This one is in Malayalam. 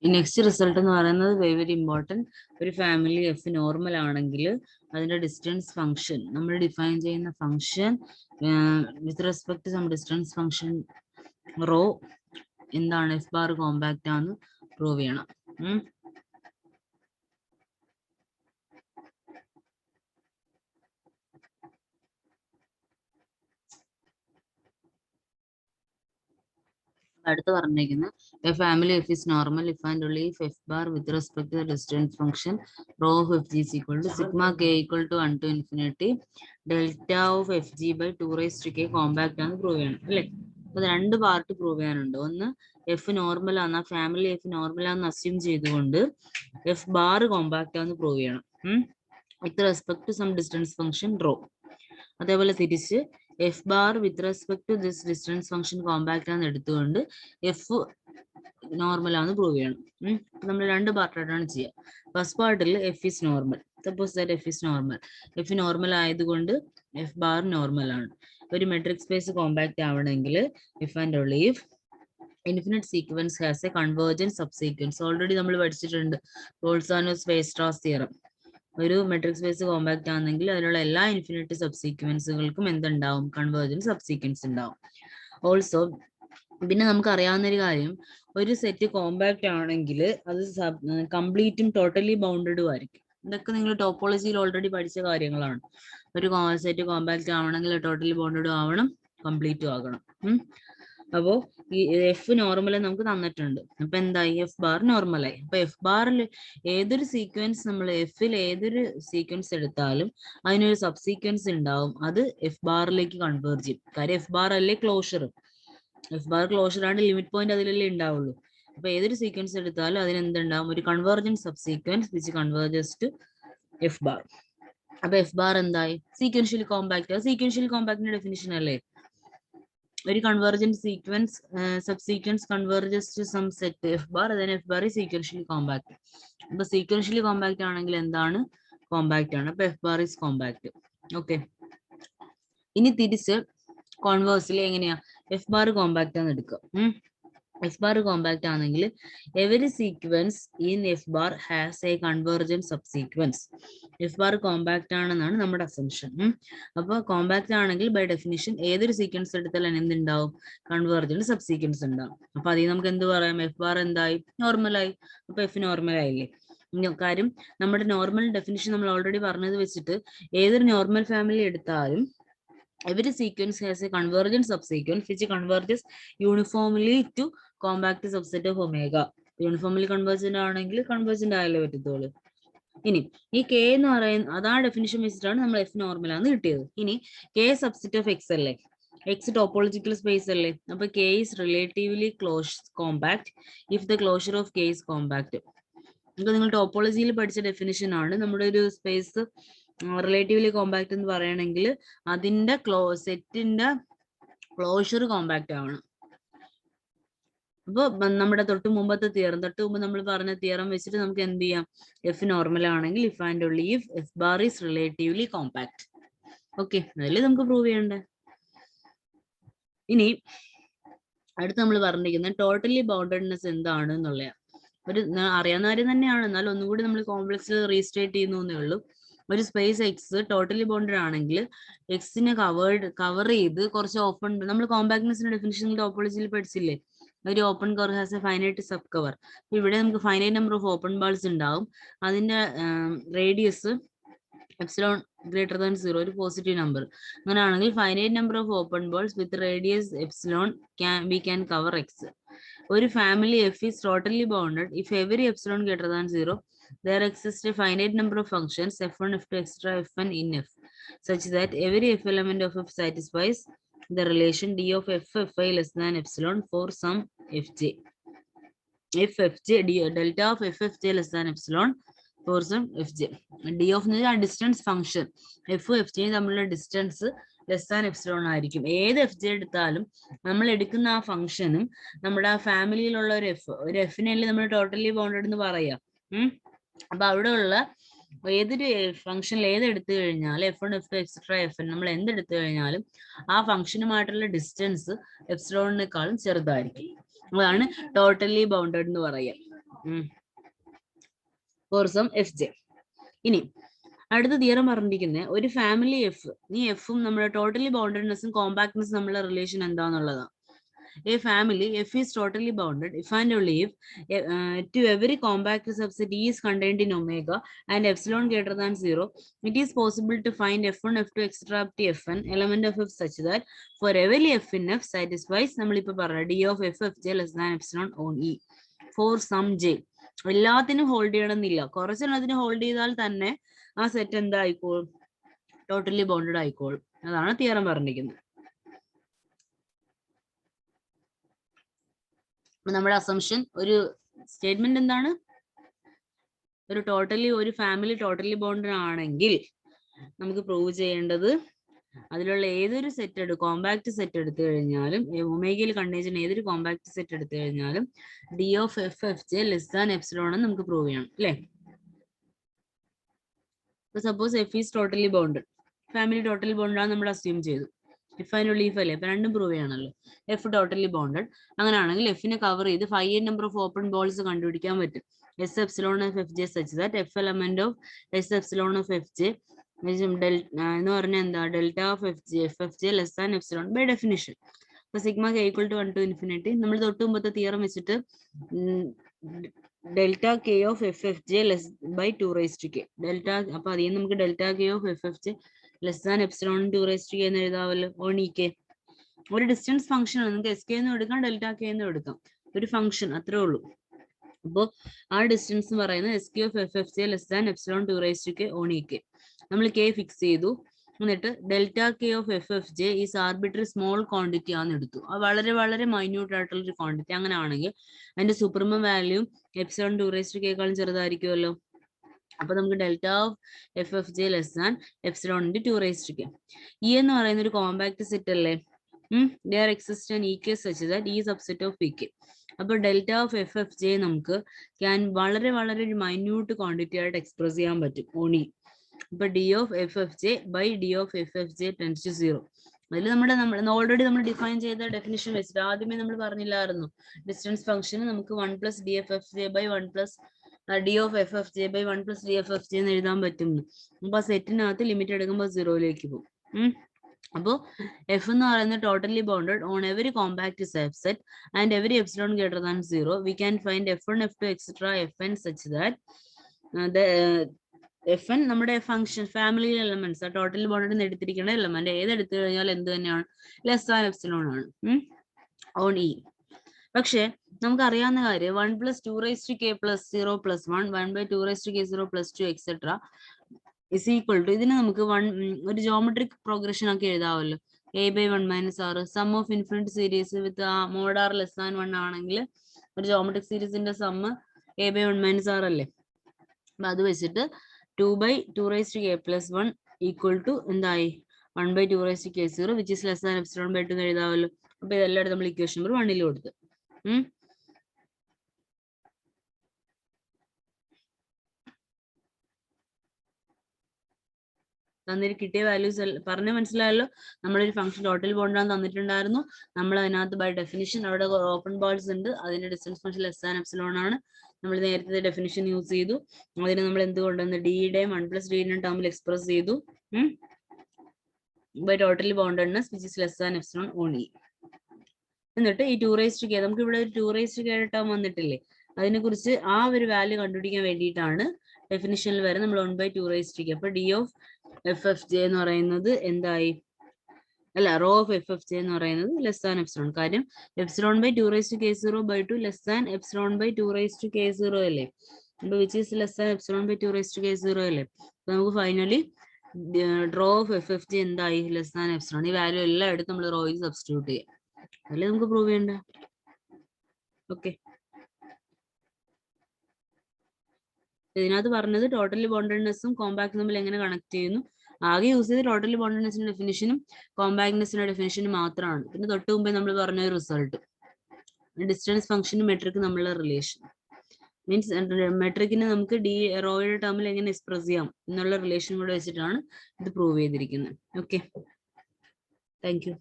നെക്സ്റ്റ് റിസൾട്ട് എന്ന് പറയുന്നത് വെരി ഇമ്പോർട്ടൻറ്റ്. ഒരു ഫാമിലി എഫ് നോർമൽ ആണെങ്കിൽ അതിന്റെ ഡിസ്റ്റൻസ് ഫംഗ്ഷൻ നമ്മൾ ഡിഫൈൻ ചെയ്യുന്ന function with respect some distance function rho എന്താണ് എഫ് ബാർ കോമ്പാക്റ്റ് ആണെന്ന് പ്രൂവ് ചെയ്യണം. അടുത്ത് പറഞ്ഞിരിക്കുന്നത് a family F is normal if and only if F bar with respect to the distance function rho of F G is equal to sigma K equal to 1 to infinity delta of F G by 2 compact ആണ് പ്രൂവ് ചെയ്യണം അല്ലേ. അപ്പൊ രണ്ട് പാർട്ട് പ്രൂവ് ചെയ്യാനുണ്ട്. ഒന്ന് എഫ് നോർമൽ ആണ്, ഫാമിലി എഫ് നോർമൽ ആണെന്ന് അസ്യൂം ചെയ്തുകൊണ്ട് എഫ് ബാർ കോമ്പാക്റ്റ് ആണെന്ന് പ്രൂവ് ചെയ്യണം with respect to some distance function rho. അതേപോലെ തിരിച്ച് F bar with respect to this distance function compact ആണെന്ന് എടുത്തുകൊണ്ട് എഫ് നോർമൽ ആണെന്ന് പ്രൂവ് ചെയ്യണം. നമ്മൾ രണ്ട് പാർട്ടായിട്ടാണ് ചെയ്യുക. ഫസ്റ്റ് പാർട്ടിൽ F is normal, suppose that F is normal, F normal ആയതുകൊണ്ട് എഫ് ബാർ നോർമൽ ആണ്. ഒരു മെട്രിക് സ്പേസ് കോമ്പാക്റ്റ് ആവണമെങ്കിൽ if and only if infinite sequence has A convergent subsequence. Already നമ്മൾ പഠിച്ചിട്ടുണ്ട് റോൾസാനോ-വെയർസ്ട്രാസ് തിയറം. ഒരു മെട്രിക് സ്പേസ് കോമ്പാക്റ്റ് ആണെങ്കിൽ അതിലുള്ള എല്ലാ ഇൻഫിനിറ്റ് സബ്സീക്വൻസുകൾക്കും എന്തുണ്ടാവും? കൺവേർജൻറ്റ് സബ്സീക്വൻസ് ഉണ്ടാവും. ഓൾസോ പിന്നെ നമുക്ക് അറിയാവുന്ന ഒരു കാര്യം, ഒരു സെറ്റ് കോമ്പാക്റ്റ് ആണെങ്കിൽ അത് കംപ്ലീറ്റും ടോട്ടലി ബൗണ്ടഡും ആയിരിക്കും. ഇതൊക്കെ നിങ്ങൾ ടോപ്പോളജിയിൽ ഓൾറെഡി പഠിച്ച കാര്യങ്ങളാണ്. ഒരു സെറ്റ് കോമ്പാക്റ്റ് ആവണമെങ്കിൽ ടോട്ടലി ബൗണ്ടഡും ആവണം, കംപ്ലീറ്റും ആകണം. അപ്പോൾ ഈ എഫ് നോർമൽ നമുക്ക് തന്നിട്ടുണ്ട്. അപ്പൊ എന്തായി? എഫ് ബാർ നോർമലായി. അപ്പൊ എഫ് ബാറിൽ ഏതൊരു സീക്വൻസ് നമ്മൾ എഫിൽ ഏതൊരു സീക്വൻസ് എടുത്താലും അതിനൊരു സബ് സീക്വൻസ് ഉണ്ടാവും, അത് എഫ് ബാറിലേക്ക് കൺവേർജ് ചെയ്യും. കാര്യം എഫ് ബാർ അല്ലേ ക്ലോഷർ. എഫ് ബാർ ക്ലോഷർ ആണ്, ലിമിറ്റ് പോയിന്റ് അതിലല്ലേ ഉണ്ടാവുള്ളൂ. അപ്പൊ ഏതൊരു സീക്വൻസ് എടുത്താലും അതിന് എന്തുണ്ടാവും? ഒരു convergent subsequence which converges to F bar. അപ്പൊ എഫ് ബാർ എന്തായി? Sequentially compact. സീക്വൻഷ്യലി കോമ്പാക്ടിന്റെ ഡെഫിനിഷൻ അല്ലേ ഒരു convergent sequence subsequence converges to some set F bar, then F bar sequentially compact. അപ്പൊ സീക്വൻഷ്യലി കോമ്പാക്ട് ആണെങ്കിൽ എന്താണ്? കോമ്പാക്ട് ആണ്. അപ്പൊ F bar is compact. Okay, ഇനി തിരിച്ച് കോൺവേഴ്സിൽ എങ്ങനെയാ? എഫ് ബാർ കോമ്പാക്ട് ആണ് എടുക്കുക. എഫ് ബാർ കോമ്പാക്ട് ആണെങ്കിൽ every sequence in F bar has A convergent sub sequence. F bar compact ആണെന്നാണ് നമ്മുടെ അസംഷൻ. അപ്പോൾ കോമ്പാക്ട് ആണെങ്കിൽ ബൈ ഡെഫിനിഷൻ ഏതൊരു സീക്വൻസ് എടുത്താലും എന്തുണ്ടാവും? കൺവേർജന്റ് സബ് സീക്വൻസ് ഉണ്ടാവും. അപ്പൊ അതിൽ നമുക്ക് എന്ത് പറയാം? എഫ് ബാർ എന്തായി? നോർമലായി. അപ്പൊ എഫ് നോർമൽ ആയില്ലേ? കാര്യം നമ്മുടെ നോർമൽ ഡെഫിനിഷൻ നമ്മൾ ഓൾറെഡി പറഞ്ഞത് വെച്ചിട്ട് ഏതൊരു നോർമൽ ഫാമിലി എടുത്താലും every sequence has a convergent subsequence which converges uniformly to compact subset of omega. Uniformly convergent ആണെങ്കിൽ കൺവേർജന്റ് ആയാലേ പറ്റത്തുള്ളൂ. ഇനി ഈ കെ എന്ന് പറയുന്ന അതാ ഡെഫിനിഷൻ വെച്ചിട്ടാണ് നമ്മൾ എഫ് നോർമൽ ആണ് കിട്ടിയത്. ഇനി കെ സബ്സെറ്റ് ഓഫ് എക്സ് അല്ലേ, എക്സ് ടോപ്പോളജിക്കൽ സ്പേസ് അല്ലേ, അപ്പൊ K is relatively compact if the closure of K is compact. ഇപ്പൊ നിങ്ങൾ ടോപ്പോളജിയിൽ പഠിച്ച ഡെഫിനിഷൻ ആണ്. നമ്മുടെ ഒരു സ്പേസ് റിലേറ്റീവ്ലി കോമ്പാക്ട് എന്ന് പറയണമെങ്കിൽ അതിന്റെ സെറ്റിന്റെ ക്ലോഷർ കോമ്പാക്ട് ആവണം. അപ്പൊ നമ്മുടെ തൊട്ട് മുമ്പ് നമ്മൾ പറഞ്ഞ തിയറം വെച്ചിട്ട് നമുക്ക് എന്ത് ചെയ്യാം? എഫ് നോർമൽ ആണെങ്കിൽ if and only if F bar is relatively compact. Okay, അതിൽ നമുക്ക് പ്രൂവ് ചെയ്യണ്ടേ. ഇനി അടുത്ത് നമ്മൾ പറഞ്ഞിരിക്കുന്നത് ടോട്ടലി ബൗണ്ടഡ്നെസ് എന്താണ് എന്നുള്ളതാണ്. ഒരു അറിയാവുന്ന കാര്യം തന്നെയാണ്, എന്നാലും ഒന്നുകൂടി നമ്മൾ കോംപ്ലക്സ് റീസ്റ്റേറ്റ് ചെയ്യുന്നേ ഉള്ളൂ. ഒരു സ്പേസ് എക്സ് ടോട്ടലി ബൗണ്ടഡ് ആണെങ്കിൽ എക്സിനെ കവർ ചെയ്ത് കുറച്ച് ഓപ്പൺ, നമ്മൾ കോമ്പാക്ട്നെസിന്റെ ഡെഫിനിഷൻ ടോപ്പോളജിയിൽ പഠിച്ചില്ലേ? ഒരു open cover has a finite sub cover. ഇവിടെ നമുക്ക് finite number of open balls ഉണ്ടാവും. അതിന്റെ റേഡിയസ് എപ്സിലോൺ ഗ്രേറ്റർ ദാൻ 0, ഒരു പോസിറ്റീവ് നമ്പർ. അങ്ങനെയാണെങ്കിൽ finite number of open balls with radius epsilon we can cover X. ഒരു family F is totally bounded if every epsilon greater than 0 there exists a finite number of functions f1, f2, etc. fn in f such that every f element of f satisfies the relation d of f fi less than epsilon for some fj. If fj delta of f fj less than epsilon for some fj. d of distance function F F J തമ്മിലുള്ള ഡിസ്റ്റൻസ് ലെസ് ദാൻ എപ്സിലോൺ ആയിരിക്കും. ഏത് എഫ് ജെ എടുത്താലും നമ്മൾ എടുക്കുന്ന ആ ഫംഗ്ഷനും നമ്മുടെ ആ ഫാമിലിയിലുള്ള ഒരു എഫിനല്ലേ നമ്മൾ ടോട്ടലി ബൗണ്ടഡ് എന്ന് പറയാം. അപ്പൊ അവിടെ ഉള്ള ഏതൊരു ഫംഗ്ഷനിൽ ഏതെടുത്തു കഴിഞ്ഞാൽ f1, f2, എക്സെട്ര fn നമ്മൾ എന്തെടുത്തു കഴിഞ്ഞാലും ആ ഫംഗ്ഷനുമായിട്ടുള്ള ഡിസ്റ്റൻസ് എപ്സിലോണിനേക്കാളും ചെറുതായിരിക്കും. അതാണ് ടോട്ടലി ബൗണ്ടഡ് എന്ന് പറയുക. For some fj. ഇനി അടുത്ത തിയറം പറഞ്ഞിരിക്കുന്നത് ഒരു ഫാമിലി എഫ്, ഈ എഫും നമ്മുടെ ടോട്ടലി ബൗണ്ടഡ്നെസ്സും കോമ്പാക്ട്നെസ്സും തമ്മിലുള്ള relation എന്താന്നുള്ളതാണ്. A family F is totally bounded if and only if to every compact subset E is contained in omega and epsilon greater than 0, it is possible to find F1, F2, etc. up to Fn element of F such that for every F in F satisfies D of F Fj less than epsilon on E for some J. എല്ലാത്തിനും ഹോൾഡ് ചെയ്യണമെന്നില്ല, കുറച്ചെണ്ണത്തിന് ഹോൾഡ് ചെയ്താൽ തന്നെ ആ സെറ്റ് എന്തായിക്കോളും, ടോട്ടലി ബൗണ്ടഡ് ആയിക്കോളും. അതാണ് തിയറം പറഞ്ഞിരിക്കുന്നത്. നമ്മുടെ അസംഷൻ ഒരു സ്റ്റേറ്റ്മെന്റ് എന്താണ്, ഒരു ഫാമിലി ടോട്ടലി ബൗണ്ടഡ് ആണെങ്കിൽ നമുക്ക് പ്രൂവ് ചെയ്യേണ്ടത് അതിലുള്ള ഏതൊരു സെറ്റ് കോമ്പാക്ട് സെറ്റ് എടുത്തു കഴിഞ്ഞാലും, ഒമേഗയിൽ കണ്ടീഷൻ ഏതൊരു കോമ്പാക്ട് സെറ്റ് എടുത്തു കഴിഞ്ഞാലും D of F F J less than epsilon എന്ന് നമുക്ക് പ്രൂവ് ചെയ്യണം അല്ലേ. Suppose F is totally bounded, family totally bounded ആണ് നമ്മൾ അസ്യൂം ചെയ്തു. എഫ് ആൻഡ് ലീഫ് അല്ലേ, അപ്പൊ രണ്ടും പ്രൂവ് ചെയ്യണമല്ലോ. എഫ് ടോട്ടലി ബൗണ്ടഡ് അങ്ങനെയാണെങ്കിൽ എഫിനെ കവർ ചെയ്ത് finite number of open balls കണ്ടുപിടിക്കാൻ പറ്റും. S epsilon of F J such that F element of S epsilon of F J എന്ന് പറഞ്ഞാൽ എന്താ, delta of F F J less than epsilon by definition. അപ്പൊ sigma K equal to 1 to infinity നമ്മൾ തൊട്ട് മുമ്പത്തെ തിയറം വെച്ചിട്ട് delta K of F F J less by 2 raise to K delta. അപ്പൊ അതിൽ നമുക്ക് delta K of F F J less than epsilon 2 raise to K എന്ന് എഴുതാവല്ലോ. ഓൺ ഇ കെ ഒരു ഡിസ്റ്റൻസ് ഫംഗ്ഷൻ ആണ്, നിങ്ങൾക്ക് എസ് കെ എന്നും എടുക്കാം ഡെൽറ്റ കെ എന്നും എടുക്കാം, ഒരു ഫംഗ്ഷൻ അത്രേ ഉള്ളൂ. അപ്പോൾ ആ ഡിസ്റ്റൻസ് പറയുന്നത് S K of F F J less than epsilon 2 raise to K on E K. നമ്മൾ കെ ഫിക്സ് ചെയ്തു, എന്നിട്ട് delta K of F F J is arbitrary small quantity ആണെന്ന് എടുത്തു. അത് വളരെ വളരെ മൈന്യൂട്ട് ആയിട്ടുള്ള ഒരു ക്വാണ്ടിറ്റി. അങ്ങനെ ആണെങ്കിൽ അതിന്റെ supremum value epsilon 2 raise to കെക്കാളും ചെറുതായിരിക്കുമല്ലോ. അപ്പൊ നമുക്ക് delta of F F J less than epsilon into 2 raise to K. E എന്ന് പറയുന്ന ഒരു കോമ്പാക്ട് സെറ്റ് അല്ലേ. there exists an EK such that E is subset of PK. അപ്പോൾ delta of F F J നമുക്ക് വളരെ വളരെ ഒരു മൈന്യൂട്ട് ക്വാണ്ടിറ്റി ആയിട്ട് എക്സ്പ്രസ് ചെയ്യാൻ പറ്റും ഓണി. ഇപ്പൊ D of F F J by D of F F J tends to 0. അതിൽ നമ്മൾ ഓൾറെഡി നമ്മൾ ഡിഫൈൻ ചെയ്ത ഡെഫിനിഷൻ വെച്ചിട്ട് ആദ്യമേ നമ്മൾ പറഞ്ഞില്ലായിരുന്നു, ഡിസ്റ്റൻസ് ഫംഗ്ഷൻ നമുക്ക് 1 plus D F F J by 1 plus D of F F J by 1 plus D F F J എന്ന് എഴുതാൻ പറ്റും. അപ്പൊ ആ സെറ്റിനകത്ത് ലിമിറ്റ് എടുക്കുമ്പോൾ 0ലേക്ക് പോകും. അപ്പോൾ എഫ് എന്ന് പറയുന്നത് totally bounded on every compact subset and every epsilon greater than 0 we can find F1, F2, etcetera Fn such that Fn നമ്മുടെ ഫംഗ്ഷൻ ഫാമിലി എലമെന്റ്സ് ആ ടോട്ടലി ബൗണ്ടഡ് എടുത്തിരിക്കുന്ന എലമെന്റ് ഏതെടുത്തു കഴിഞ്ഞാൽ എന്ത് തന്നെയാണ്, ലെസ് ദാൻ എപ്സിലോൺ ആണ് ഓൺ ഇ. പക്ഷെ നമുക്ക് അറിയാവുന്ന കാര്യം 1 plus 2 raise to K plus 0 plus 1 1 by 2 raise to K 0 plus 2 etcetera is equal to, ഇതിന് നമുക്ക് ഒരു ജോമെട്രിക് പ്രോഗ്രഷൻ ഒക്കെ എഴുതാമല്ലോ. A by 1 minus R sum of infinite series with mod R less than 1 ആണെങ്കിൽ ഒരു ജോമെട്രിക് സീരീസിന്റെ sum A by 1 minus R അല്ലേ. അപ്പൊ അത് വെച്ചിട്ട് 2 by 2 raise to K plus 1 equal to എന്തായി 1 by 2 raise to K 0 which is less than epsilon by 2 എഴുതാമല്ലോ. അപ്പൊ ഇതെല്ലാം നമ്മൾ ഇക്വേഷൻ നമ്പർ 1 കൊടുത്ത് തന്നിട്ട് കിട്ടിയ വാല്യൂസ് പറഞ്ഞ മനസ്സിലായല്ലോ. നമ്മളൊരു ഫംഗ്ഷൻ ടോട്ടൽ ബോണ്ടാന്ന് തന്നിട്ടുണ്ടായിരുന്നു. നമ്മൾ അതിനകത്ത് ബൈ ഡെഫിനിഷൻ അവിടെ ഓപ്പൺ ബോൾസ് ഉണ്ട്, അതിന്റെ distance function less than epsilon ആണ്. നമ്മൾ നേരത്തെ ഡെഫിനിഷൻ യൂസ് ചെയ്തു. അതിന് നമ്മൾ എന്തുകൊണ്ടെന്ന് ഡിയുടെയും 1 പ്ലസ് ഡിയുടെയും ടേമിൽ എക്സ്പ്രസ് ചെയ്തു by totally boundedness which is less than epsilon on E. എന്നിട്ട് ഈ 2 റൈസ് ടു കെ നമുക്ക് ഇവിടെ ഒരു 2 റൈസ് ടു കെ ടേം വന്നിട്ടില്ലേ, അതിനെ കുറിച്ച് ആ ഒരു വാല്യൂ കണ്ടുപിടിക്കാൻ വേണ്ടിയിട്ടാണ് ഡെഫിനിഷനിൽ വരെ നമ്മൾ 1 ബൈ 2 റൈസ് ടു കെ. അപ്പൊ D of F F J എന്ന് പറയുന്നത് എന്തായി, അല്ല rho of F F J എന്ന് പറയുന്നത് ലെസ് ദാൻ എപ്സിലോൺ. കാര്യം epsilon by 2 raise to K 0 by 2 less than epsilon by 2 raise to K 0 അല്ലേ. അപ്പൊ which is less than epsilon by 2 raise to K 0 അല്ലേ. അപ്പൊ നമുക്ക് finally rho of F F J എന്തായി, ലെസ് ദാൻ എപ്സിലോൺ. ഈ വാല്യൂ എല്ലാം എടുത്ത് നമ്മൾ റോയിൽ സബ്സ്റ്റിറ്റ്യൂട്ട് ചെയ്യാം. അതല്ലേ നമുക്ക് പ്രൂവ് ചെയ്യണ്ട. ഓക്കെ, ഇതിനകത്ത് പറഞ്ഞത് ടോട്ടലി ബോണ്ടഡ്നെസ്സും കോമ്പാക്ട് തമ്മിൽ എങ്ങനെ കണക്ട് ചെയ്യുന്നു. ആകെ യൂസ് ചെയ്ത് ടോട്ടലി ബോണ്ടഡ്നെസ്സിന്റെ ഡെഫിനിഷനും കോമ്പാക്ട്നെസ്സിന്റെ ഡെഫിനിഷനും മാത്രമാണ്. പിന്നെ തൊട്ട് മുമ്പേ നമ്മൾ പറഞ്ഞ റിസൾട്ട് ഡിസ്റ്റൻസ് ഫംഗ്ഷനും മെട്രിക് തമ്മിലുള്ള റിലേഷൻ മീൻസ് മെട്രിക്കിനെ നമുക്ക് ഡി റോയുടെ ടേമിൽ എങ്ങനെ എക്സ്പ്രസ് ചെയ്യാം എന്നുള്ള റിലേഷൻ കൂടെ വെച്ചിട്ടാണ് ഇത് പ്രൂവ് ചെയ്തിരിക്കുന്നത്. Okay, thank you.